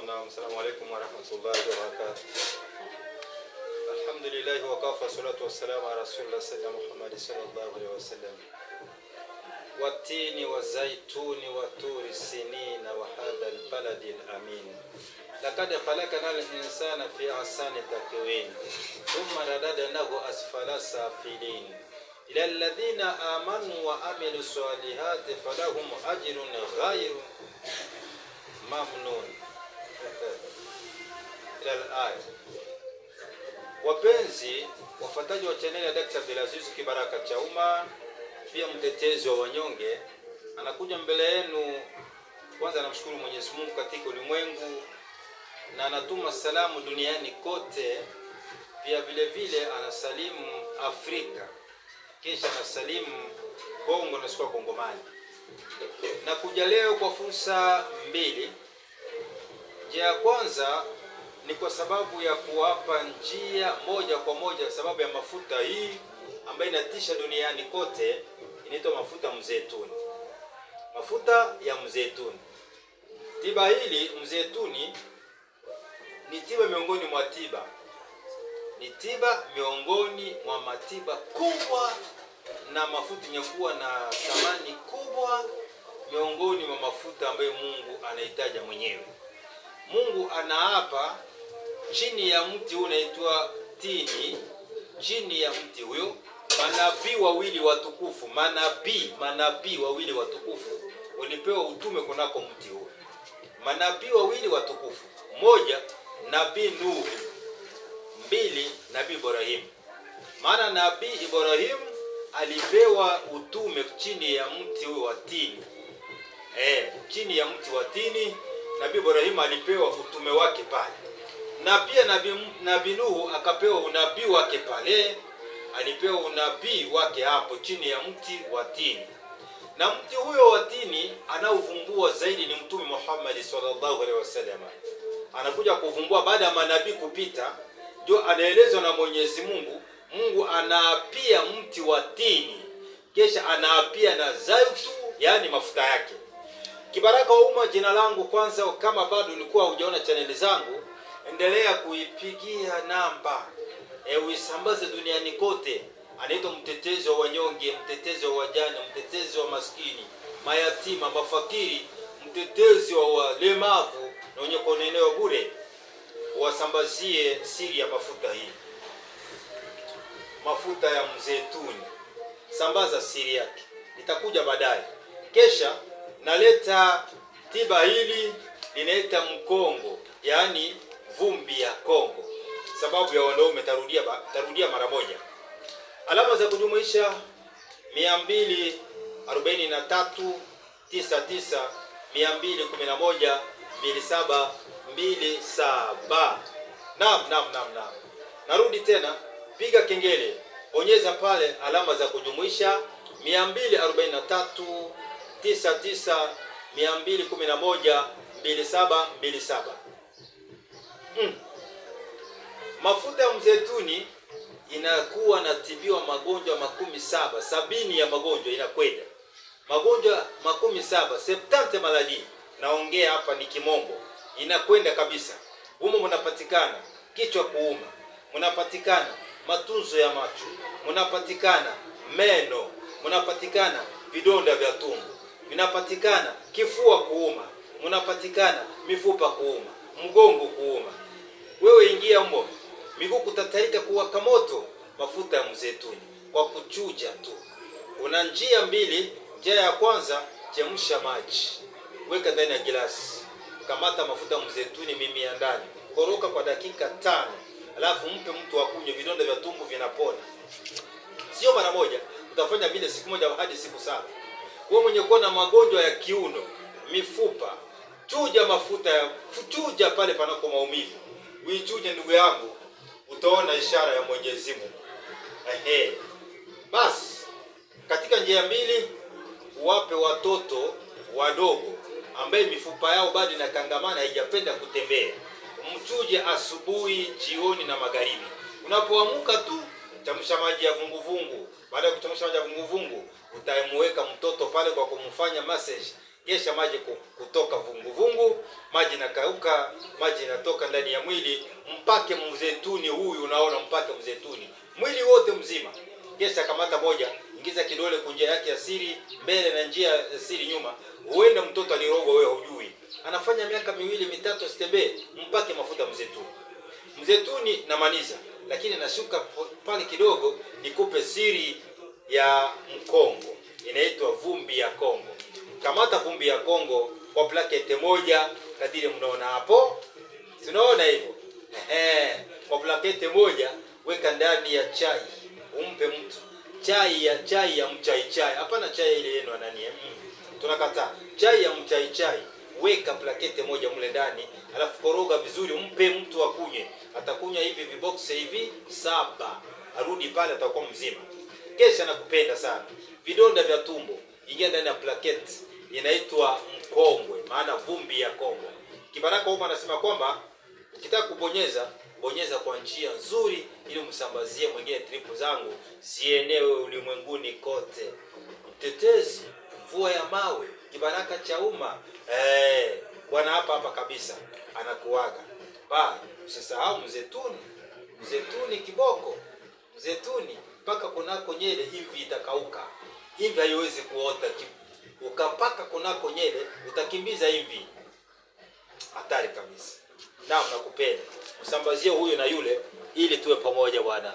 نعم السلام عليكم ورحمة الله وبركاته. الحمد لله وكفى والصلاة والسلام على رسول الله سيدنا محمد صلى الله عليه وسلم. والتين والزيتون وطور السنين وهذا البلد الأمين. لقد خلقنا الإنسان في أحسن تقويم ثم رددناه أسفل سافلين. إلى الذين آمنوا وعملوا الصالحات فلهم أجر غير mamnun. Ila al-aya. Wapenzi wafuataji wa channel ya Dr. Abdulaziz Kibaraka Chauma, pia mtetezi wa wanyonge, anakuja mbele yenu. Kwanza namshukuru Mwenyezi Mungu katika ulimwengu na anatuma salamu duniani kote. Pia vile vile anasalimu Afrika, kisha anasalimu Kongo na sikuwa Kongomani. Na kuja leo kwa fursa mbili. Njia ya kwanza ni kwa sababu ya kuwapa njia moja kwa moja sababu ya mafuta hii ambayo inatisha duniani kote, inaitwa mafuta mzeituni. Mafuta ya mzeituni. Tiba hili mzeituni ni tiba miongoni mwa tiba. Ni tiba miongoni mwa matiba kubwa na mafuta yenye na thamani kubwa miongoni mwa mafuta ambayo Mungu anahitaji mwenyewe. Mungu anaapa chini ya mti huu unaitwa tini. Chini ya mti huyo manabii wawili watukufu, manabii wawili watukufu walipewa utume kunako mti huo. Manabii wawili watukufu, moja Nabii Nuh, mbili Nabii Ibrahim. Maana Nabii Ibrahim alipewa utume chini ya mti huo wa tini. Chini ya mti wa tini Nabii Ibrahim alipewa utume wake pale. Na pia Nabii Nuh akapewa unabii wake pale. Alipewa unabii wake hapo chini ya mti wa tini. Na mti huyo wa tini anaovumbua zaidi ni Mtume Muhammad sallallahu alaihi wasallam. Anakuja kuvumbua baada ya manabii kupita, ndio anaelezwa na Mwenyezi Mungu. Mungu anaapia mti wa tini, kisha anaapia na zaitu, yani mafuta yake. Kibaraka wa umma, jina langu kwanza, kama bado ulikuwa hujaona channel zangu, endelea kuipigia namba. Uisambaze duniani kote. Anaitwa mtetezi wa wanyonge, mtetezi wa wajane, mtetezi wa maskini, mayatima, mafakiri, mtetezi wa walemavu na wenye kuonewa bure. Wasambazie siri ya mafuta hii. Mafuta ya mzeituni. Sambaza siri yake. Nitakuja baadaye. Kesha naleta tiba hili linaita mkongo, yani vumbi ya Kongo. Sababu ya wanaume tarudia mara moja. Alama za kujumuisha 243 99 211 2727. Naam. Narudi tena, piga kengele, bonyeza pale alama za kujumuisha 243 99 211 2727. Mafuta ya mzeituni inakuwa natibiwa magonjwa 70 ya magonjwa inakwenda. Magonjwa 70 maladi. Naongea hapa ni kimombo. Inakwenda kabisa. Humo mnapatikana kichwa kuuma, mnapatikana matunzo ya macho, mnapatikana meno, mnapatikana vidonda vya tumbo, mnapatikana kifua kuuma, mnapatikana mifupa kuuma, mgongo kuuma. Wewe ingia humo, miguu kutatarika kuwaka moto. Mafuta ya mzeituni kwa kuchuja tu. Una njia mbili. Njia ya kwanza, chemsha maji, weka ndani ya glasi, kamata mafuta ya mzeituni mimi ya ndani, koroka kwa dakika 5, alafu mpe mtu akunywe, vidonda vya tumbo vinapona. Sio mara moja, utafanya vile siku moja hadi siku 7. Wewe mwenye kuwa na magonjwa ya kiuno, mifupa, chuja mafuta, chuja pale panako maumivu. Uichuje ndugu yangu, utaona ishara ya Mwenyezi Mungu. Basi katika njia mbili, wape watoto wadogo ambaye mifupa yao bado inakangamana, haijapenda kutembea. Mchuje asubuhi, jioni na magharibi. Unapoamka tu chamsha maji ya vunguvungu. Baada ya kuchemsha maji ya vunguvungu, utamweka mtoto pale kwa kumfanya massage. Kisha maji kutoka vunguvungu, maji yanakauka, maji yanatoka ndani ya mwili. Mpake mzeituni huyu, unaona, mpake mzeituni mwili wote mzima. Kisha kamata moja, ingiza kidole kwa njia yake ya siri mbele na njia ya siri nyuma. Huenda mtoto alirogwa, wewe hujui, anafanya miaka 2 mitatu asitembee. Mpake mafuta mzeituni. Mzeituni namaliza, lakini nashuka pale kidogo nikupe siri ya mkongo. Inaitwa vumbi ya Kongo. Kamata vumbi ya Kongo kwa plakete moja, kadiri mnaona hapo. Tunaona hivyo. Kwa plakete moja weka ndani ya chai, umpe mtu. Chai ya mchai. Hapana chai ile yenu nani? Tunakataa. Chai ya mchai. Weka plakete moja mle ndani, alafu koroga vizuri, umpe mtu akunywe. Atakunywa hivi vibox hivi 7. Arudi pale atakuwa mzima. Kesha nakupenda sana. Vidonda vya tumbo, ingia ndani ya plakete. Inaitwa mkongwe, maana vumbi ya Kongo. Kibaraka Uma anasema kwamba ukitaka kubonyeza, bonyeza kwa njia nzuri ili msambazie mwingine tripu zangu zienewe ulimwenguni kote. Mtetezi, mvua ya mawe, Kibaraka cha Uma. Bwana hapa kabisa anakuaga. Usisahau mzetuni kiboko. Mzetuni mpaka kunako nyele hivi itakauka. Hivi haiwezi kuota. Ukapaka kunako nyele utakimbiza hivi. Hatari kabisa. Naam, nakupenda. Msambazie huyu na yule ili tuwe pamoja bwana.